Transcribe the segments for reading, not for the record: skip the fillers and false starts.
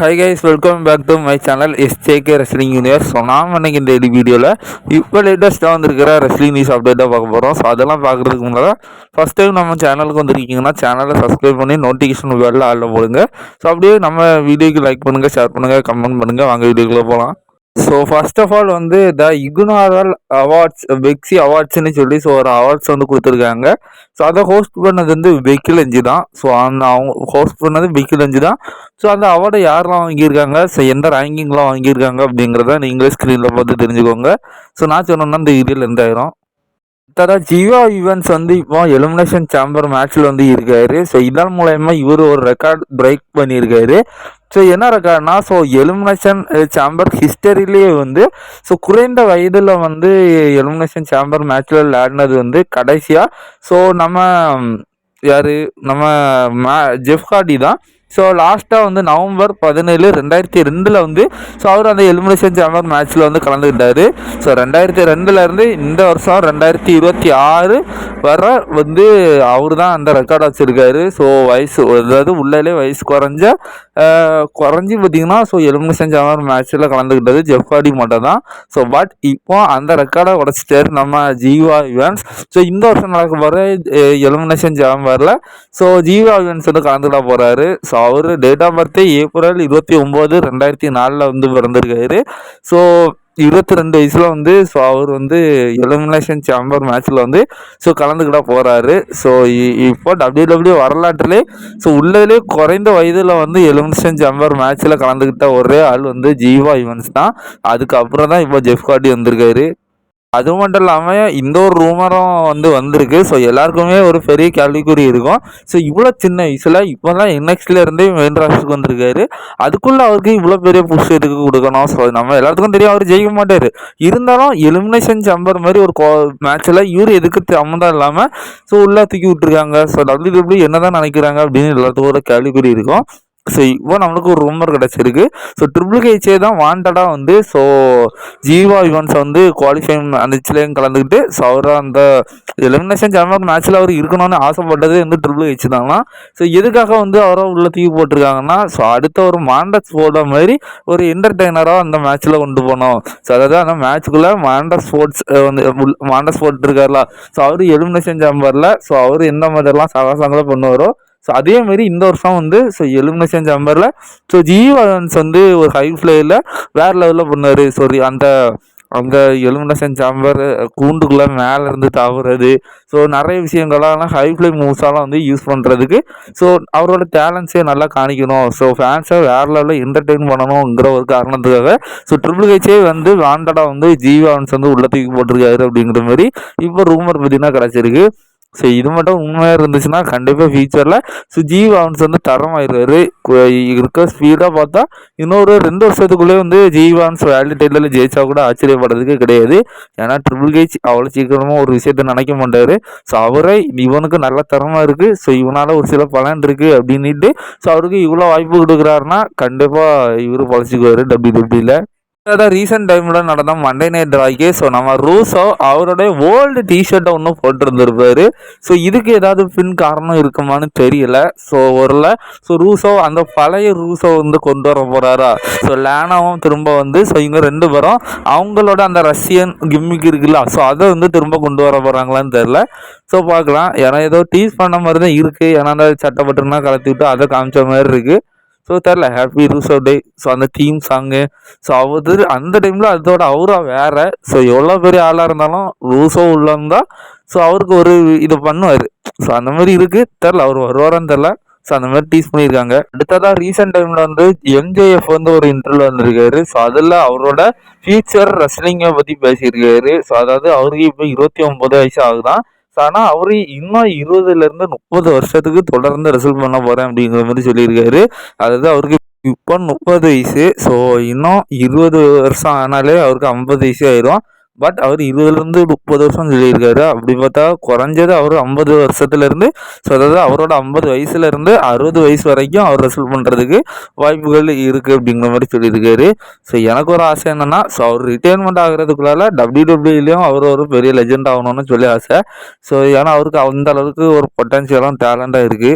Hi guys, welcome back to my channel SJK wrestling universe. So நாம் இன்னைக்கு இந்த வீடியோவில் இப்போ லேட்டஸ்ட்டாக வந்திருக்கிற ரெஸ்லிங் நியூஸ் அப்டேட்டாக பார்க்க போகிறோம். ஸோ அதெல்லாம் பார்க்குறதுக்கு முன்னாடி ஃபஸ்ட் டைம் நம்ம சேனலுக்கு வந்துருக்கீங்கன்னா சேனலை சப்ஸ்கிரைப் பண்ணி நோட்டிஃபிகேஷன் வேலை ஆளில் போடுங்க. ஸோ அப்படியே நம்ம வீடியோக்கு லைக் பண்ணுங்கள், ஷேர் பண்ணுங்கள், கமெண்ட் பண்ணுங்கள். வாங்க வீடியோக்குள்ளே போகலாம். ஸோ ஃபர்ஸ்ட் ஆஃப் ஆல் வந்து த இகுனாரல் அவார்ட்ஸ், பெக்ஸி அவார்ட்ஸ்ன்னு சொல்லி ஒரு அவார்ட்ஸ் கொடுத்துருக்காங்க. ஸோ அதை ஹோஸ்ட் பண்ணது பெக்கி லஞ்ச் தான். ஸோ அவங்க ஹோஸ்ட் பண்ணது பெக்கி லஞ்ச் தான். ஸோ அந்த அவார்டை யாரெல்லாம் வாங்கியிருக்காங்க, ஸோ எந்த ரேங்கிங்லாம் வாங்கியிருக்காங்க அப்படிங்கிறத நீங்களே ஸ்க்ரீனில் பார்த்து தெரிஞ்சுக்கோங்க. ஸோ நான் சொன்னேன்னா இந்த வீடியோவில் 2000. ஜீவா ஈவென்ட்ஸ் இப்போ எலிமினேஷன் சேம்பர் மேட்ச்சில் இருக்காரு. ஸோ இதன் மூலயமா இவர் ஒரு ரெக்கார்ட் பிரேக் பண்ணியிருக்காரு. ஸோ என்ன ரெக்கார்ட்னா, ஸோ எலிமினேஷன் சேம்பர் ஹிஸ்டரியிலேயே ஸோ குறைந்த வயதில் எலிமினேஷன் சேம்பர் மேட்ச்சில் விளையாடினது கடைசியாக ஸோ நம்ம ஜெஃப் ஹார்டி தான். ஸோ லாஸ்ட்டாக நவம்பர் 17, 2002 ஸோ அவர் அந்த எலிமினேஷன் சேம்பர் மேட்ச்சில் கலந்துக்கிட்டார். ஸோ 2002 இந்த வருஷம் 2026 வர அவர் தான் அந்த ரெக்கார்ட் வச்சுருக்காரு. ஸோ வயசு, அதாவது உள்ளே வயசு குறைஞ்சி பார்த்திங்கன்னா ஸோ எலிமினேஷன் சேம்பர் மேட்ச்சில் கலந்துக்கிட்டது ஜெஃப் ஹார்டி மட்டும் தான். ஸோ பட் இப்போ அந்த ரெக்கார்டை உடச்சிட்டாரு நம்ம ஜீவா ஈவென்ட்ஸ். ஸோ இந்த வருஷம் நடக்க போகிற எலிமினேஷன் சேம்பரில் ஸோ ஜீவா ஈவென்ட்ஸ் கலந்துக்கிட போகிறாரு. ஸோ அவர் டேட் ஆஃப் பர்த்து ஏப்ரல் 29, 2004 பிறந்திருக்காரு. ஸோ 22 வயசில் ஸோ அவர் எலிமினேஷன் சேம்பர் மேட்ச்சில் ஸோ கலந்துக்கிட போகிறாரு. ஸோ இப்போ WWE வரலாற்றிலே ஸோ உள்ளதிலே குறைந்த வயதில் எலிமினேஷன் சேம்பர் மேட்ச்சில் கலந்துக்கிட்ட ஒரே ஆள் ஜீவா ஈவென்ட்ஸ் தான். அதுக்கப்புறம் தான் இப்போ ஜெஃப் ஹார்டி வந்திருக்காரு. அது மட்டும் இல்லாமல் இந்த ஒரு ரூமரும் வந்திருக்கு. ஸோ எல்லாருக்குமே ஒரு பெரிய கேள்விக்குறி இருக்கும். ஸோ இவ்வளோ சின்ன வயசில் இப்போ தான் NXT மெயின் ராஸ்டருக்கு வந்திருக்காரு. அதுக்குள்ளே அவருக்கு இவ்வளோ பெரிய புஷ் எதுக்கு கொடுக்கணும்? ஸோ நம்ம எல்லாத்துக்கும் தெரியும் அவர் ஜெயிக்க மாட்டார். இருந்தாலும் எலிமினேஷன் சேம்பர் மாதிரி ஒரு மேட்ச்சில் இவர் எதுக்கு சம்மந்தம் இல்லாமல் ஸோ உள்ளே தூக்கி விட்டுருக்காங்க. ஸோ WWE என்ன தான் நினைக்கிறாங்க அப்படின்னு எல்லாத்துக்கும் ஒரு கேள்விக்குறி இருக்கும். ஸோ இப்போ நம்மளுக்கு ஒரு ரூமர் கிடச்சிருக்கு. ஸோ ட்ரிபிள் ஹெச்ஏ தான் வாண்டடாக ஸோ ஜீவா ஈவென்ட்ஸ் குவாலிஃபை மேட்ச்லேயும் கலந்துக்கிட்டு ஸோ அவர் அந்த எலிமினேஷன் சேம்பர் மேட்ச்சில் அவர் இருக்கணும்னு ஆசைப்பட்டது ட்ரிபிள் ஹெச் தானா. ஸோ எதுக்காக அவரை உள்ள தூக்கி போட்டிருக்காங்கன்னா, ஸோ அடுத்த ஒரு மாண்டஸ் போட மாதிரி ஒரு என்டர்டெய்னராக அந்த மேட்ச்சில் கொண்டு போனோம். ஸோ அதாவது அந்த மேட்ச்சுக்குள்ளே மாண்டஸ் ஸ்போர்ட்ஸ் இருக்கார்ல, ஸோ அவர் எலிமினேஷன் சேம்பரில் ஸோ அவர் எந்த மாதிரிலாம் சாகசங்களை பண்ணுவாரோ ஸோ அதேமாரி இந்த வருஷம் ஸோ எலிமினேஷன் சேம்பரில் ஸோ ஜீவா ஈவென்ட்ஸ் ஒரு ஹை ஃப்ளையில் வேறு லெவலில் பண்ணார். சாரி, அந்த எலிமினேஷன் சேம்பர் கூண்டுக்குள்ளே மேலேருந்து தாவுறது, ஸோ நிறைய விஷயங்கள்லாம் ஹை ஃப்ளை மூவ்ஸாலாம் யூஸ் பண்ணுறதுக்கு ஸோ அவரோட டேலண்ட்ஸே நல்லா காணிக்கணும். ஸோ ஃபேன்ஸை வேறு லெவலில் என்டர்டெயின் பண்ணணுங்கிற ஒரு காரணத்துக்காக ஸோ ட்ரிபிள் ஹெச்ஏ வாண்டடாக ஜீவா ஈவென்ட்ஸ் உள்ள தூக்கி போட்டிருக்காரு அப்படிங்கிற மாதிரி இப்போ ரூமர் பார்த்தீங்கன்னா கிடச்சிருக்கு. ஸோ இது மட்டும் உண்மையாக இருந்துச்சுன்னா கண்டிப்பாக ஃபியூச்சரில் ஸோ ஜீவா ஈவென்ட்ஸ் தரமாயிடுவார். இருக்க ஸ்பீடாக பார்த்தா இன்னொரு 2 வருஷத்துக்குள்ளே ஜீவா ஈவென்ட்ஸ் வேர்ல்டு டைட்டில் ஜெயிச்சா கூட ஆச்சரியப்படுறதுக்கு கிடையாது. ஏன்னா ட்ரிபிள் ஹெச் அவ்வளோ சீக்கிரமாக ஒரு விஷயத்த நினைக்க மாட்டார். ஸோ அவரே இவனுக்கு நல்ல தரமாக இருக்குது, ஸோ இவனால் ஒரு சில பலன் இருக்குது அப்படின்ட்டு ஸோ அவருக்கு இவ்வளோ வாய்ப்பு கொடுக்குறாருன்னா கண்டிப்பாக இவர் பொழைச்சிக்குவார் WWE. அதான் ரீசெண்ட் டைமில் நடந்த மண்டே நைட் ராய்க்கு ஸோ நம்ம ரூசோ அவருடைய ஓல்டு டிஷர்ட்டை ஒன்றும் போட்டிருந்துருப்பாரு. ஸோ இதுக்கு ஏதாவது பின் காரணம் இருக்குமான்னு தெரியல. ஸோ ஸோ ரூசோ அந்த பழைய ரூசோ கொண்டு வர போகிறாரா, ஸோ லேனாவும் திரும்ப ஸோ இவங்க 2 பேரும் அவங்களோட அந்த ரஷ்யன் கிம்மிக் இருக்குல்ல, ஸோ அதை திரும்ப கொண்டு வர போகிறாங்களான்னு தெரில. ஸோ பார்க்கலாம். ஏன்னா ஏதோ டீஸ் பண்ண மாதிரி தான் இருக்குது. ஏன்னா அந்த சட்டப்பட்டுனா கலத்தி விட்டு அதை காமிச்ச மாதிரி இருக்குது. ஸோ தெரில, ஹாப்பி ரூசோ டே. ஸோ அந்த தீம் சாங்கு ஸோ அவர் அந்த டைமில் அதோட அவராக வேறு. ஸோ எவ்வளோ பெரிய ஆளாக இருந்தாலும் ரூசோ உள்ளவங்க ஸோ அவருக்கு ஒரு இதை பண்ணுவார். ஸோ அந்த மாதிரி இருக்குது. தெரில அவர் வருவாரான்னு தெரில. ஸோ அந்த மாதிரி டீஸ் பண்ணியிருக்காங்க. அடுத்ததாக ரீசெண்ட் டைமில் MJF ஒரு இன்டர்வியூ வந்திருக்காரு. ஸோ அதில் அவரோட ஃபியூச்சர் ரெஸ்லிங்கை பற்றி பேசியிருக்காரு. ஸோ அதாவது அவருக்கு இப்போ 29 வயசு ஆகுதான். ஸோ ஆனால் அவர் இன்னும் 20 to 30 வருஷத்துக்கு தொடர்ந்து ரெசல்ட் பண்ண போகிறேன் அப்படிங்கிற மாதிரி சொல்லியிருக்காரு. அதாவது அவருக்கு இப்போ 30 வயசு. ஸோ இன்னும் 20 வருஷம் ஆனாலே அவருக்கு 50 வயசு ஆயிரும். பட் அவர் 20 to 30 வருஷம் சொல்லியிருக்காரு. அப்படி பார்த்தா குறைஞ்சது அவர் 50 வருஷத்துலேருந்து ஸோ அதாவது அவரோட 50 வயசுலேருந்து 60 வயசு வரைக்கும் அவர் ரெசல்ட் பண்ணுறதுக்கு வாய்ப்புகள் இருக்குது அப்படிங்கிற மாதிரி சொல்லியிருக்காரு. ஸோ எனக்கு ஒரு ஆசை என்னென்னா, ஸோ அவர் ரிட்டைர்மெண்ட் ஆகிறதுக்குள்ளால WWEலையும் அவர் ஒரு பெரிய லெஜெண்ட் ஆகணும்னு சொல்லி ஆசை. ஸோ ஏன்னா அவருக்கு அந்த அளவுக்கு ஒரு பொட்டன்ஷியலும் டேலண்டாக இருக்குது.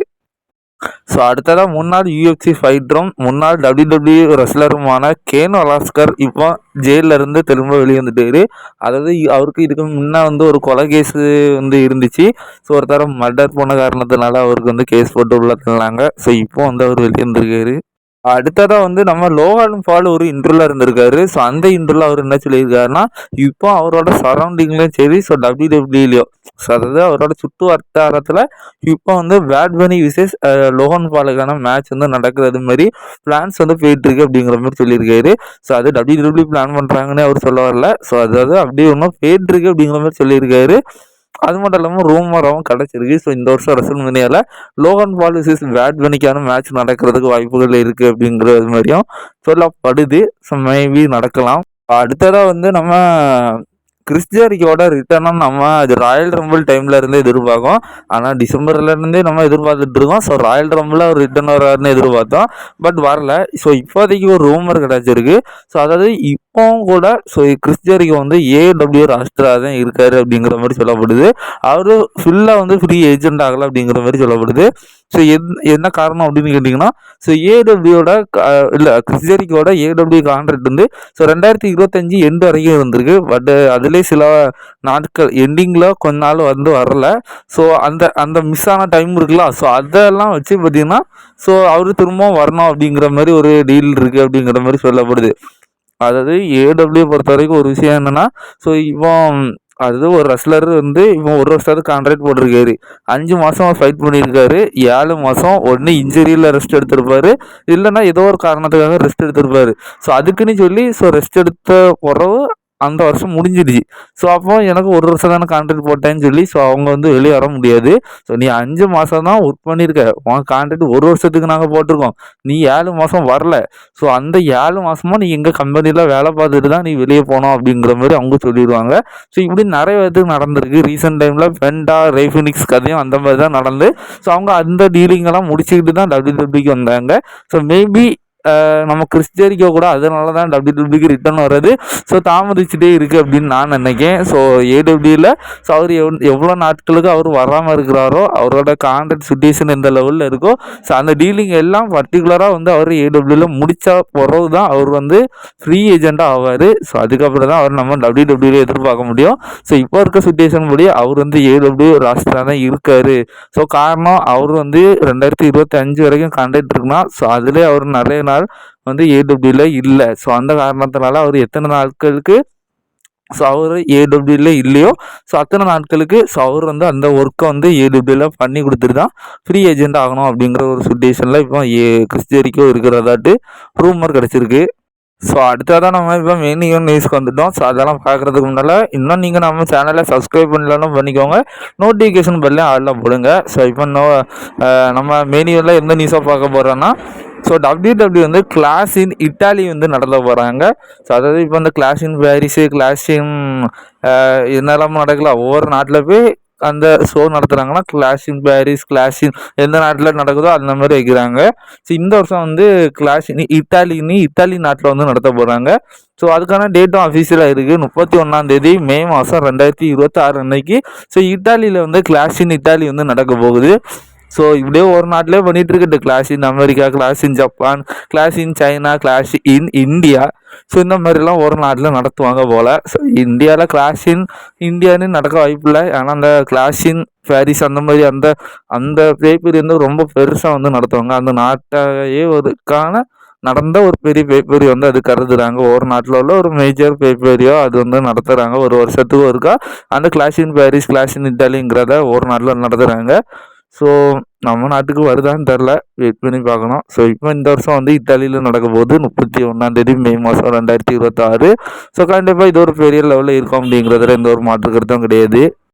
ஸோ அடுத்ததாக முன்னாள் UFC ஃபைட்டரும் முன்னாள் WWE ரெஸ்லருமான கேன் வெலாஸ்கர் இப்போ ஜெயிலில் இருந்து திரும்ப வெளியே வந்துட்டாரு. அதாவது அவருக்கு இதுக்கு முன்னே வந்து ஒரு கொலை கேஸு வந்து இருந்துச்சு. ஸோ ஒரு தரம் மர்டர் போன காரணத்தினால அவருக்கு வந்து கேஸ் போட்டு உள்ள தள்ளினாங்க. ஸோ இப்போ வந்து அவர் வெளியே வந்திருக்காரு. அடுத்ததாக வந்து நம்ம லோகான் பால் ஒரு இன்டர்வியூல இருந்திருக்காரு. ஸோ அந்த இன்டர்வியூல அவர் என்ன சொல்லியிருக்காருன்னா, இப்போ அவரோட சரௌண்டிங்லேயும் சரி, ஸோ டபிள்யூடபிள்யூலையும், ஸோ அதாவது அவரோட சுற்று வட்டாரத்தில் இப்போ வந்து பேட் பனி விசஸ் லோகன் பாலுக்கான மேட்ச் வந்து நடக்கிறது மாதிரி பிளான்ஸ் வந்து போயிட்டு இருக்கு அப்படிங்கிற மாதிரி சொல்லியிருக்காரு. ஸோ அது டபிள்யூடபிள்யூ பிளான் பண்ணுறாங்கன்னு அவர் சொல்ல வரல. ஸோ அதாவது அப்படியே ஒன்றும் போயிட்டு இருக்கு அப்படிங்கிற மாதிரி சொல்லியிருக்காரு. அது மட்டும் இல்லாமல் ரூமராகவும் கிடச்சிருக்கு. ஸோ இந்த வருஷம் ரெசல்மேனியாவில் லோகன் பால் விசஸ் பேட் பனிக்கான மேட்ச் நடக்கிறதுக்கு வாய்ப்புகள் இருக்குது அப்படிங்கிறது மாதிரியும் சொல்லப்படுது. ஸோ மேபி நடக்கலாம். அடுத்ததாக வந்து நம்ம கிறிஸ் ஜெரிக்கோட ரிட்டர்னும் நம்ம அது ராயல் ரம்பிள் டைமில் இருந்தே எதிர்பார்க்கோம். ஆனால் டிசம்பர்லேருந்தே நம்ம எதிர்பார்த்துட்டு இருக்கோம். ஸோ ராயல் ரம்பிள் அவர் ரிட்டர்ன் வராருன்னு எதிர்பார்த்தோம். பட் வரல. ஸோ இப்போதைக்கு ஒரு ரூமர் கிடச்சிருக்கு. ஸோ அதாவது இப்போவும் கூட ஸோ கிறிஸ் ஜெரிக்கோ வந்து ஏடபிள்யூ ராஸ்டராக தான் இருக்காரு அப்படிங்கிற மாதிரி சொல்லப்படுது. அவர் ஃபுல்லாக வந்து ஃப்ரீ ஏஜென்ட் ஆகலை அப்படிங்கிற மாதிரி சொல்லப்படுது. ஸோ என்ன காரணம் அப்படின்னு கேட்டிங்கன்னா, ஸோ ஏடபிள்யூட இல்லை கிறிஸ் ஜெரிக்கோட ஏடபிள்யூ கான்ட்ராக்ட் வந்து ஸோ 2025 எண்டு வரைக்கும் இருந்திருக்கு. பட் அதுலேயே சில நாட்கள் எண்டிங்கில் கொஞ்ச நாள் வந்து வரல. ஸோ அந்த அந்த மிஸ் ஆன டைம் இருக்குல்ல, ஸோ அதெல்லாம் வச்சு பார்த்திங்கன்னா ஸோ அவர் திரும்பவும் வரணும் அப்படிங்கிற மாதிரி ஒரு டீல் இருக்குது அப்படிங்கிற மாதிரி சொல்லப்படுது. அதாவது ஏடபிள்யூ பொறுத்த வரைக்கும் ஒரு விஷயம் என்னென்னா, ஸோ இவன் அதாவது ஒரு ரெஸ்லர் வந்து இவன் ஒரு வருஷத்துக்கு கான்ட்ராக்ட் போட்டிருக்காரு. 5 மாதம் ஃபைட் பண்ணியிருக்காரு. 7 மாதம் ஒன்று இன்ஜுரியில் ரெஸ்ட் எடுத்திருப்பாரு, இல்லைன்னா ஏதோ ஒரு காரணத்துக்காக ரெஸ்ட் எடுத்திருப்பாரு. ஸோ அதுக்குன்னு சொல்லி ஸோ ரெஸ்ட் எடுத்த பிறகு அந்த வருஷம் முடிஞ்சிடுச்சு. ஸோ அப்போ எனக்கு ஒரு வருஷம் தானே கான்ட்ராக்ட் போட்டேன்னு சொல்லி ஸோ அவங்க வந்து வெளியே வர முடியாது. ஸோ நீ 5 மாதம் தான் ஒர்க் பண்ணியிருக்க, உன் கான்ட்ராக்ட் ஒரு வருஷத்துக்கு நாங்கள் போட்டிருக்கோம், நீ 7 மாதம் வரல. ஸோ அந்த 7 மாதமும் நீ எங்கள் கம்பெனியில் வேலை பார்த்துட்டு தான் நீ வெளியே போனோம் அப்படிங்கிற மாதிரி அவங்க சொல்லிடுவாங்க. ஸோ இப்படி நிறைய பேருக்கு நடந்திருக்கு. ரீசெண்ட் டைமில் பெண்டா ரேஃபினிக்ஸ் கதையும் அந்த மாதிரி தான் நடந்து. ஸோ அவங்க அந்த டீலிங்கெல்லாம் முடிச்சுக்கிட்டு தான் டபிள்யூடபிள்யூக்கு வந்தாங்க. ஸோ மேபி நம்ம கிறிஸ் ஜெரிக்கோ கூட அதனால தான் டபிள்யூடபிள்யூக்கு ரிட்டர்ன் வர்றது ஸோ தாமதிச்சுட்டே இருக்குது அப்படின்னு நான் நினைக்கிறேன். ஸோ ஏடபிள்யூவில் ஸோ அவர் எவ்வளோ நாட்களுக்கு அவர் வராமல் இருக்கிறாரோ, அவரோட கான்ட்ராக்ட் சுச்சுவேஷன் எந்த லெவலில் இருக்கோ, ஸோ அந்த டீலிங் எல்லாம் பர்டிகுலராக வந்து அவர் ஏடபிள்யூவில் முடித்தா பிறகு தான் அவர் வந்து ஃப்ரீ ஏஜெண்டாக ஆவார். ஸோ அதுக்கப்புறம் தான் அவர் நம்ம டபிள்யூடபிள்யூவில் எதிர்பார்க்க முடியும். ஸோ இப்போ இருக்க சுச்சுவேஷன் படி அவர் வந்து ஏடபிள்யூ ராஸ்டராக தான் இருக்கார். ஸோ காரணம் அவர் வந்து 2025 வரைக்கும் கான்ட்ராக்ட் இருக்குன்னா, ஸோ அதிலே அவர் நிறைய நாள் வந்து ஏடபிள்யூல இல்லை. ஸோ அந்த காரணத்தினால அவர் எத்தனை நாட்களுக்கு ஸோ அவர் ஏடபிள்யூல இல்லையோ ஸோ அத்தனை நாட்களுக்கு ஸோ அவர் வந்து அந்த ஒர்க்கை வந்து ஏடபிள்யூல பண்ணி கொடுத்துட்டு தான் ஃப்ரீ ஏஜெண்ட் ஆகணும் அப்படிங்கிற ஒரு சுச்சுவேஷனில் இப்போ கிறிஸ் ஜெரிக்கோ இருக்கிறதாட்டு ரூமர் கிடச்சிருக்கு. ஸோ அடுத்ததான் நம்ம இப்போ மெயின் நியூஸ்க்கு வந்துட்டோம். ஸோ அதெல்லாம் பார்க்குறதுக்கு முன்னால் இன்னும் நீங்கள் நம்ம சேனலை சப்ஸ்கிரைப் பண்ணலன்னு பண்ணிக்கோங்க, நோட்டிஃபிகேஷன் பெல்லே ஆளில் போடுங்க. ஸோ இப்போ நம்ம மெயின் நியூஸில் எந்த நியூஸாக பார்க்க போகிறோன்னா, ஸோ டபிள்யூடபிள்யூ வந்து கிளாஸ் இன் இட்டாலி வந்து நடத்த போகிறாங்க. ஸோ அதாவது இப்போ இந்த Clash in Paris, Clash in என்னெல்லாம் நடக்கலாம், ஒவ்வொரு நாட்டில் போய் அந்த ஷோ நடத்துகிறாங்கன்னா Clash in Paris, Clash in எந்த நாட்டில் நடக்குதோ அந்த மாதிரி வைக்கிறாங்க. ஸோ இந்த வருஷம் வந்து கிளாஸ் இன் இத்தாலி நாட்டில் வந்து நடத்த போகிறாங்க. ஸோ அதுக்கான டேட்டும் அஃபீஷியலாக இருக்குது. 31 மே மாதம் 2026 அன்னைக்கு ஸோ இட்டாலியில் வந்து கிளாஸ் இன் இட்டாலி வந்து நடக்க போகுது. ஸோ இப்படியே ஒரு நாட்டிலே பண்ணிகிட்டு இருக்குது. Class in America, class in Japan, class in China, class in India. So இந்த மாதிரிலாம் ஒரு நாட்டில் நடத்துவாங்க போல். ஸோ இந்தியாவில் கிளாஸ் இன் இந்தியான்னு நடக்க வாய்ப்பில்லை. ஆனால் அந்த கிளாஸ் இன் பாரிஸ் அந்த மாதிரி அந்த அந்த பேப்பர் வந்து ரொம்ப பெருசாக வந்து நடத்துவாங்க. அந்த நாட்டையே ஒருக்கான நடந்த ஒரு பெரிய பேப்பரி வந்து அது கருதுறாங்க. ஒரு நாட்டில் உள்ள ஒரு மேஜர் பேப்பரியோ அது வந்து நடத்துகிறாங்க. ஒரு வருஷத்துக்கு ஒருக்கா அந்த கிளாஸ் இன் பாரிஸ், கிளாஸ் இன் இட்டாலிங்கிறத ஒரு நாட்டில் நடத்துகிறாங்க. ஸோ நம்ம நாட்டுக்கு வருதான்னு தெரில, வெயிட் பண்ணி பார்க்கணும். ஸோ இப்போ இந்த வருஷம் வந்து இத்தாலியில் நடக்க போகுது 31 மே மாதம் 2026. ஸோ கண்டிப்பாக இது ஒரு பெரிய லெவலில் இருக்கும் அப்படிங்கிறதுல எந்த ஒரு மாற்று கருத்தும் கிடையாது.